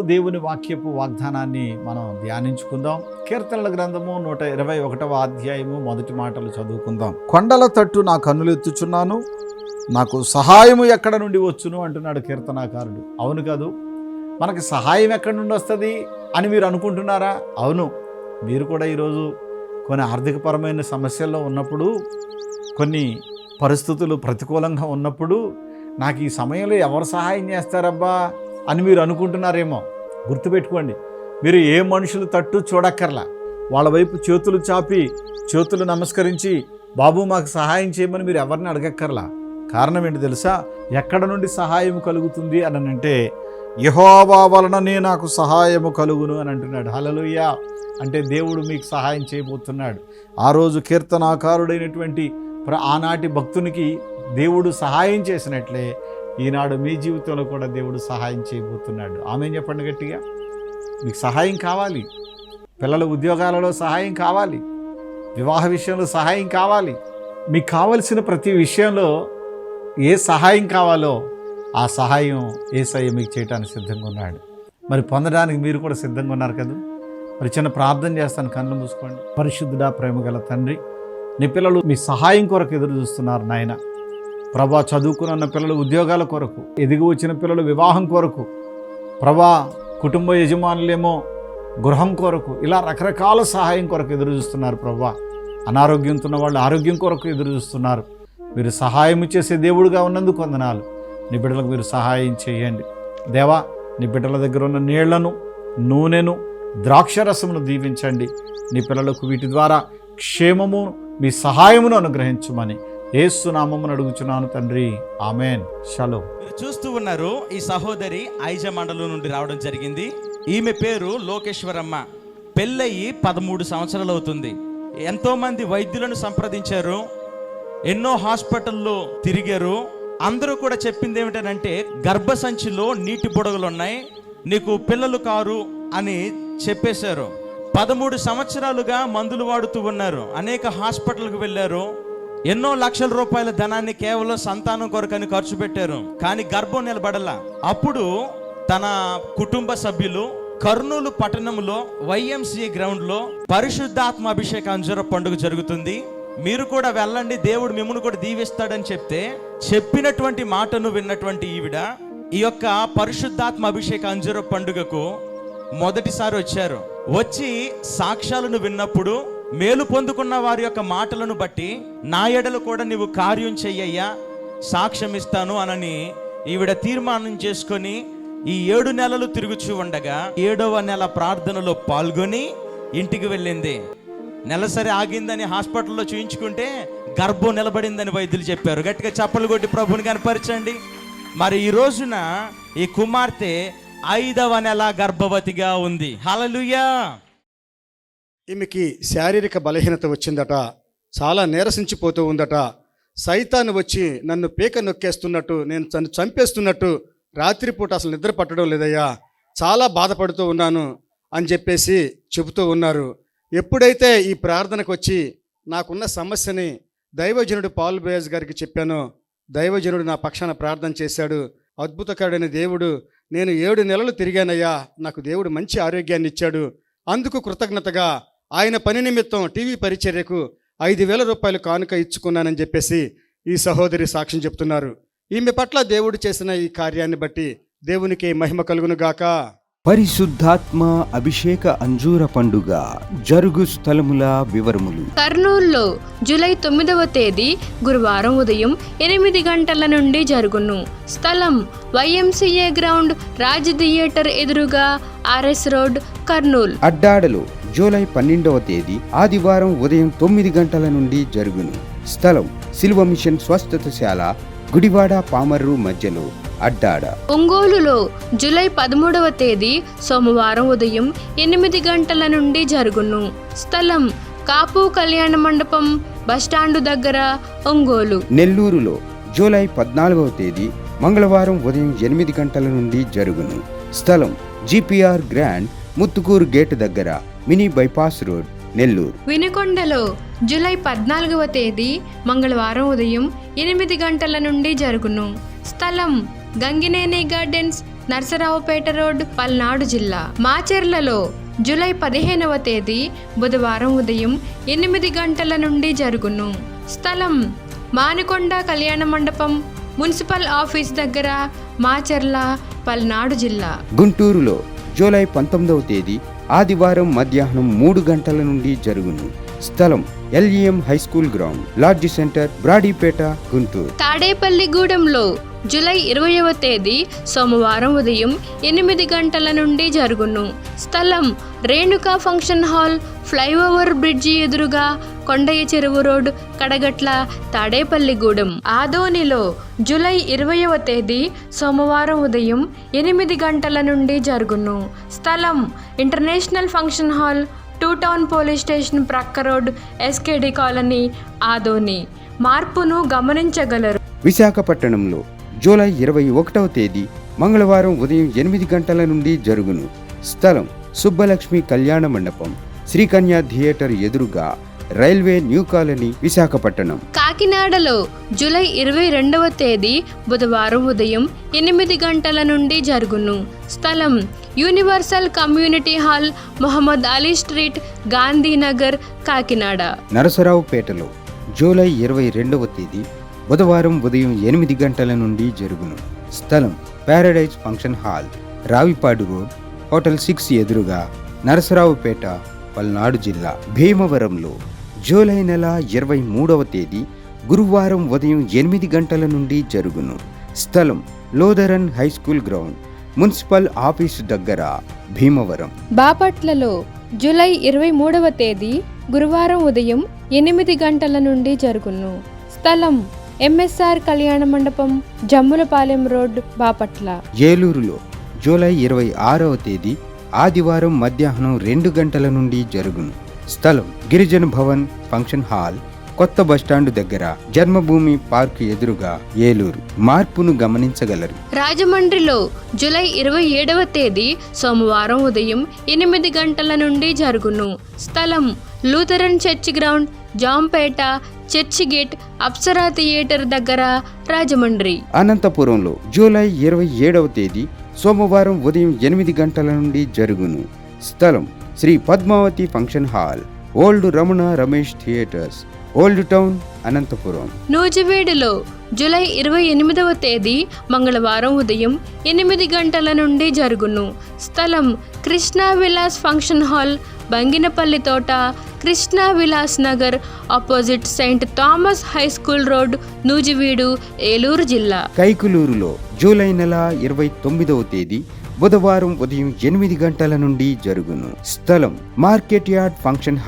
దేవుని వాక్యపు వాగ్దానాన్ని మనం ధ్యానించుకుందాం. కీర్తనల గ్రంథము 121వ అధ్యాయము మొదటి మాటలు చదువుకుందాం. కొండల తట్టు నా కన్నులు ఎత్తుచున్నాను, నాకు సహాయము ఎక్కడ నుండి వచ్చును అంటున్నాడు కీర్తనాకారుడు. అవును కాదు, మనకి సహాయం ఎక్కడి నుండి వస్తుంది అని మీరు అనుకుంటున్నారా? అవును, మీరు కూడా ఈరోజు కొన్ని ఆర్థికపరమైన సమస్యల్లో ఉన్నప్పుడు, కొన్ని పరిస్థితులు ప్రతికూలంగా ఉన్నప్పుడు, నాకు ఈ సమయంలో ఎవరు సహాయం చేస్తారబ్బా అని మీరు అనుకుంటున్నారేమో. గుర్తుపెట్టుకోండి, మీరు ఏ మనుషులు తట్టు చూడక్కర్లా. వాళ్ళ వైపు చేతులు చాపి, చేతులు నమస్కరించి బాబు మాకు సహాయం చేయమని మీరు ఎవరిని అడగక్కర్లా. కారణం ఏంటి తెలుసా? ఎక్కడ నుండి సహాయం కలుగుతుంది అని అంటే, యెహోవా వలననే నాకు సహాయము కలుగును అని అంటున్నాడు. హల్లెలూయా. అంటే దేవుడు మీకు సహాయం చేయబోతున్నాడు. ఆ రోజు కీర్తనాకారుడైనటువంటి ఆనాటి భక్తునికి దేవుడు సహాయం చేసినట్లే ఈనాడు మీ జీవితంలో కూడా దేవుడు సహాయం చేయబోతున్నాడు. ఆమేన్ చెప్పండి గట్టిగా. మీకు సహాయం కావాలి, పిల్లల ఉద్యోగాలలో సహాయం కావాలి, వివాహ విషయంలో సహాయం కావాలి. మీకు కావలసిన ప్రతి విషయంలో ఏ సహాయం కావాలో ఆ సహాయం యేసయ్య మీకు చేయడానికి సిద్ధంగా ఉన్నాడు. మరి పొందడానికి మీరు కూడా సిద్ధంగా ఉన్నారు కదా. మరి చిన్న ప్రార్థన చేస్తాను, కళ్ళు మూసుకోండి. పరిశుద్ధుడా, ప్రేమగల తండ్రి, నీ పిల్లలు మీ సహాయం కొరకు ఎదురు చూస్తున్నారు నాయన. ప్రభా, చదువుకున్న పిల్లలు ఉద్యోగాల కొరకు, ఎదిగి వచ్చిన పిల్లలు వివాహం కొరకు, ప్రభా కుటుంబ యజమానులేమో గృహం కొరకు, ఇలా రకరకాల సహాయం కొరకు ఎదురు చూస్తున్నారు. ప్రభా, అనారోగ్యంతో ఉన్న వాళ్ళు ఆరోగ్యం కొరకు ఎదురు చూస్తున్నారు. మీరు సహాయం చేసే దేవుడుగా ఉన్నందుకు వందనాలు. నీ బిడ్డలకు మీరు సహాయం చేయండి దేవా. నీ బిడ్డల దగ్గర ఉన్న నీళ్లను, నూనెను, ద్రాక్షరసమును దీవించండి. నీ పిల్లలకు వీటి ద్వారా క్షేమము, మీ సహాయమును అనుగ్రహించమని యేసు నామమున అడుగుచున్నాను తండ్రి, ఆమెన్. షలోమ్. మీరు చూస్తూ ఉన్నారు, ఈ సహోదరి ఐజ మండలం నుండి రావడం జరిగింది. ఈమె పేరు లోకేశ్వరమ్మ. పెళ్ళయి 13 సంవత్సరాలు అవుతుంది. ఎంతో మంది వైద్యులను సంప్రదించారు, ఎన్నో హాస్పిటల్లో తిరిగారు. అందరూ కూడా చెప్పింది ఏమిటంటే, గర్భసంచిలో నీటి బుడగలు ఉన్నాయి, నీకు పిల్లలు కారు అని చెప్పేశారు. 13 సంవత్సరాలుగా మందులు వాడుతూ ఉన్నారు, అనేక హాస్పిటల్కి వెళ్ళారు, ఎన్నో లక్షల రూపాయల ధనాన్ని కేవలం సంతానం కొరకని ఖర్చు పెట్టారు, కానీ గర్భం నిలబడలా. అప్పుడు తన కుటుంబ సభ్యులు కర్నూలు పట్టణంలో YMCA గ్రౌండ్లో పరిశుద్ధాత్మ అభిషేక అంజూర పండుగ జరుగుతుంది, మీరు కూడా వెళ్ళండి, దేవుడు మిమ్మల్ని కూడా దీవిస్తాడని చెప్తే, చెప్పినటువంటి మాటను విన్నటువంటి ఈవిడ ఈ యొక్క పరిశుద్ధాత్మ అభిషేక అంజూర పండుగకు మొదటిసారి వచ్చారు. వచ్చి సాక్ష్యాలను విన్నప్పుడు, మేలు పొందుకున్న వారి యొక్క మాటలను బట్టి, నా ఎడలు కూడా నీవు కార్యం చెయ్యయ్యా, సాక్ష్యం ఇస్తాను అనని ఈవిడ తీర్మానం చేసుకొని ఈ 7 నెలలు తిరుగుచూ ఉండగా 7వ నెల ప్రార్థనలో పాల్గొని ఇంటికి వెళ్ళింది. నెలసరి ఆగిందని హాస్పిటల్లో చూయించుకుంటే గర్భం నిలబడిందని వైద్యులు చెప్పారు. గట్టిగా చప్పలు కొట్టి ప్రభుని కనపరచండి. మరి ఈ రోజున ఈ కుమార్తె 5వ నెల గర్భవతిగా ఉంది. హల్లెలూయా. ఈమెకి శారీరక బలహీనత వచ్చిందట, చాలా నీరసించిపోతూ ఉందట. సైతాను వచ్చి నన్ను పీక నొక్కేస్తున్నట్టు, నేను నన్ను చంపేస్తున్నట్టు, రాత్రిపూట అసలు నిద్ర పట్టడం లేదయ్యా, చాలా బాధపడుతూ ఉన్నాను అని చెప్పేసి చెబుతూ ఉన్నారు. ఎప్పుడైతే ఈ ప్రార్థనకు వచ్చి నాకున్న సమస్యని దైవజనుడు పాల్ బేజ్ గారికి చెప్పానో, దైవజనుడు నా పక్షాన ప్రార్థన చేశాడు. అద్భుతకరుడైన దేవుడు, నేను 7 నెలలు తిరిగానయ్యా, నాకు దేవుడు మంచి ఆరోగ్యాన్ని ఇచ్చాడు, అందుకు కృతజ్ఞతగా ఆయన పని నిమిత్తం టీవీ పరిచర్యకు 5,000 రూపాయలు కానుక ఇచ్చుకున్నానని చెప్పేసి ఈ సహోదరి సాక్ష్యం చెప్తున్నారు. ఈమె పట్ల దేవుడు చేసిన ఈ కార్యాన్ని బట్టి దేవునికి మహిమ కలుగునుగాక. పరిశుద్ధాత్మ అభిషేక అంజూర పండుగ జరుగు స్థలముల వివరములు. కర్నూలులో జూలై 9వ తేదీ గురువారం ఉదయం 8 గంటల నుండి జరుగును. స్థలం YMCA గ్రౌండ్, రాజ్ థియేటర్ ఎదురుగా, RS రోడ్, కర్నూలు. అడ్డాడలో జూలై 12వ తేదీ ఆదివారం ఉదయం 9 గంటల నుండి జరుగును. స్థలం సిల్వ మిషన్ స్వస్థతశాల, గుడివాడ పామర్రు మధ్యలో, అడ్డాడ. ఒంగోలులో జూలై 13వ తేదీ సోమవారం ఉదయం 8 గంటల నుండి జరుగును. స్థలం కాపు కళ్యాణ మండపం, బస్టాండు దగ్గర, ఒంగోలు. నెల్లూరులో జూలై 14వ తేదీ మంగళవారం ఉదయం 8 గంటల నుండి జరుగును. స్థలం GPR గ్రాండ్, ముత్తుకూరు గేట్ దగ్గర, మినీ బైపాస్ రోడ్, నెల్లూరు. వినుకొండలో జూలై 14వ తేదీ మంగళవారం ఉదయం 8 గంటల నుండి జరుగును. స్థలం గంగినేని గార్డెన్స్, నర్సరావుపేట రోడ్, పల్నాడు జిల్లా. మాచర్లలో జూలై 15వ తేదీ బుధవారం ఉదయం 8 గంటల నుండి జరుగును. స్థలం మానుకొండ కళ్యాణ మండపం, మున్సిపల్ ఆఫీస్ దగ్గర, మాచర్ల, పల్నాడు జిల్లా. గుంటూరులో జూలై 19వ తేదీ ఆదివారం మధ్యాహ్నం 3 గంటల నుండి జరుగును. స్థలం LEM high school ground, lodge centre, Brodipet, Guntur. తాడేపల్లిగూడెంలో జూలై 20వ తేదీ సోమవారం ఉదయం 8 గంటల నుండి జరుగును. స్థలం Renuka function hall, flyover bridge ఎదురుగా, కొండయ్య చెరువు రోడ్, కడగట్ల, తాడేపల్లిగూడెం. ఆదోనిలో జూలై 20వ తేదీ సోమవారం ఉదయం 8 గంటల నుండి జరుగును. స్థలం international function hall, 2 town police station ప్రక్క రోడ్, SKD కాలనీ, ఆదోని. మార్పును గమనించగలరు. విశాఖపట్నంలో జూలై 21వ తేదీ మంగళవారం ఉదయం 8 గంటల నుండి జరుగును. స్థలం సుబ్బలక్ష్మి కళ్యాణ మండపం, శ్రీకన్య థియేటర్ ఎదురుగా, రైల్వే న్యూ కాలనీ, విశాఖపట్నం. కాకినాడలో జూలై 22వ తేదీ బుధవారం ఉదయం 8 గంటల నుండి జరుగును. స్థలం universal community hall, Mohammed Ali street, Gandhinagar, Kakinada. నరసరావుపేటలో జూలై 22వ తేదీ బుధవారం ఉదయం 8 గంటల నుండి జరుగును. స్థలం paradise function hall, Ravipadu road, hotel 6 ఎదురుగా, నరసరావుపేట, పల్నాడు జిల్లా. భీమవరంలో జూలై నెల 23వ తేదీ గురువారం ఉదయం 8 గంటల నుండి జరుగును. స్థలం Lutheran high school ground, municipal office దగ్గర, భీమవరం. బాపట్లలో జూలై 23వ తేదీ గురువారం ఉదయం 8 గంటల నుండి జరుగును. స్థలం MSR కళ్యాణ మండపం, జమ్ములపాలెం రోడ్, బాపట్ల. ఏలూరులో జూలై 26వ తేదీ ఆదివారం మధ్యాహ్నం 2 గంటల నుండి జరుగును. స్థలం గిరిజన భవన్ ఫంక్షన్ హాల్, కొత్త బస్టాండు దగ్గర, జన్మభూమి పార్క్ ఎదురుగా, ఏలూరు. మార్పును గమనించగలరు. రాజమండ్రిలో జూలై 27వ తేదీ సోమవారం ఉదయం 8 గంటల నుండి జరుగును. స్థలం Lutheran church ground, Jampeta, church gate, Apsara theatre దగ్గర, రాజమండ్రి. అనంతపురంలో జూలై 27వ తేదీ సోమవారం ఉదయం 8 గంటల నుండి జరుగును. స్థలం Sri Padmavathi function hall, old Ramana Ramesh theatres, old town, Anantapuram. నూజివీడులో జూలై 28వ తేదీ మంగళవారం ఉదయం 8 గంటల నుండి జరుగును. స్థలం కృష్ణా విలాస్ ఫంక్షన్ హాల్, బంగినపల్లి తోట, Krishna Vilas Nagar, opposite Saint Thomas high school road, Nuzvid, Eluru జిల్లా. కైకులూరులో జూలై నెల 29వ తేదీ బుధవారం ఉదయం 8 గంటల నుండి జరుగును. స్థలం మార్కెట్ యార్డ్ ఫంక్షన్ హాల్.